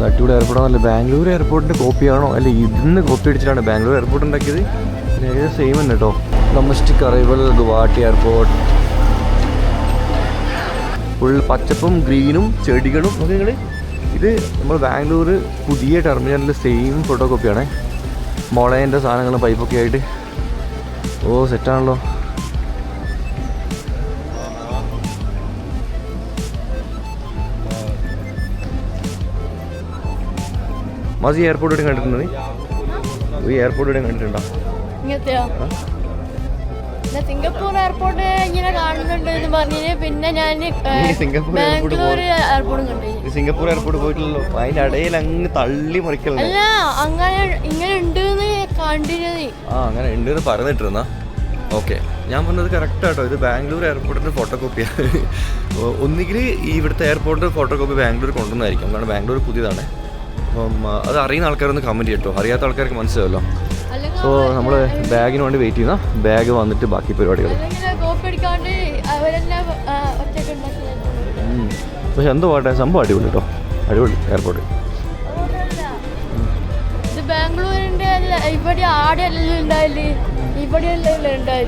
അടിപൊളി എയർപോർട്ടാണല്ലോ. ബാംഗ്ലൂർ എയർപോർട്ടിൻ്റെ കോപ്പിയാണോ അല്ല ഇതിന്ന് കോപ്പി അടിച്ചിട്ടാണ് ബാംഗ്ലൂർ എയർപോർട്ട് ഉണ്ടാക്കിയത്? ഏകദേശം സെയിം തന്നെ കേട്ടോ. Domestic arrival Guwahati airport. Full പച്ചപ്പും ഗ്രീനും ചെടികളും ഒക്കെ. നിങ്ങൾ ഇത് നമ്മൾ ബാംഗ്ലൂർ പുതിയ ടെർമിനലിൽ സെയിം ഫോട്ടോ കോപ്പിയാണേ. മുളേൻ്റെ സാധനങ്ങളും പൈപ്പൊക്കെ ആയിട്ട്. ഓ സെറ്റാണല്ലോ. മാസി എയർപോർട്ട് എവിടെ കണ്ടിട്ടുണ്ടോ? ഈ എയർപോർട്ട് എവിടെ കണ്ടിട്ടുണ്ടോ? സിംഗപ്പൂർ എയർപോർട്ട് ഇങ്ങനെ കാണുന്നുണ്ട് എന്ന് പറഞ്ഞിട്ട് പിന്നെ ഞാൻ ബാംഗ്ലൂർ എയർപോർട്ടും കണ്ടു. സിംഗപ്പൂർ എയർപോർട്ട് പോയിട്ടില്ലല്ലോ. അതിന്റെ ഇടയിൽ അങ്ങ് തള്ളി മറിക്കല്ലോ. അല്ല അങ്ങനെ ഇങ്ങനെ ഉണ്ട് കണ്ടിരുന്നത്. അങ്ങനെ ഉണ്ട് എന്ന് പറഞ്ഞിട്ടിരുന്ന. ഓക്കെ, ഞാൻ പറഞ്ഞത് കറക്റ്റ് ആട്ടോ. ഇത് ബാംഗ്ലൂർ എയർപോർട്ടിന്റെ ഫോട്ടോ കോപ്പിയാണ്. ഒന്നുകിൽ ഇവിടുത്തെ എയർപോർട്ടിന്റെ ഫോട്ടോ കോപ്പി ബാംഗ്ലൂർ കൊണ്ടുവന്നായിരിക്കും. കാരണം ബാംഗ്ലൂർ പുതിയതാണ്. അപ്പം അത് അറിയുന്ന ആൾക്കാരൊന്ന് കമൻറ്റ് ചെയ്യട്ടോ. അറിയാത്ത ആൾക്കാർക്ക് മനസ്സിലാവല്ലോ. സോ നമ്മൾ ബാഗിന് വേണ്ടി വെയിറ്റ് ചെയ്യുന്ന. ബാഗ് വന്നിട്ട് ബാക്കി പരിപാടികൾ. പക്ഷെ എന്തോ പാട്ടെ, സംഭവം അടിപൊളി കേട്ടോ. അടിപൊളി എയർപോർട്ട്. ബാംഗ്ലൂരിന്റെ ഇവിടെ ആടെ അല്ലല്ലോ ഉണ്ടായില്ലേ, ഇവിടെ അല്ലല്ലോ ഉണ്ടായില്ല.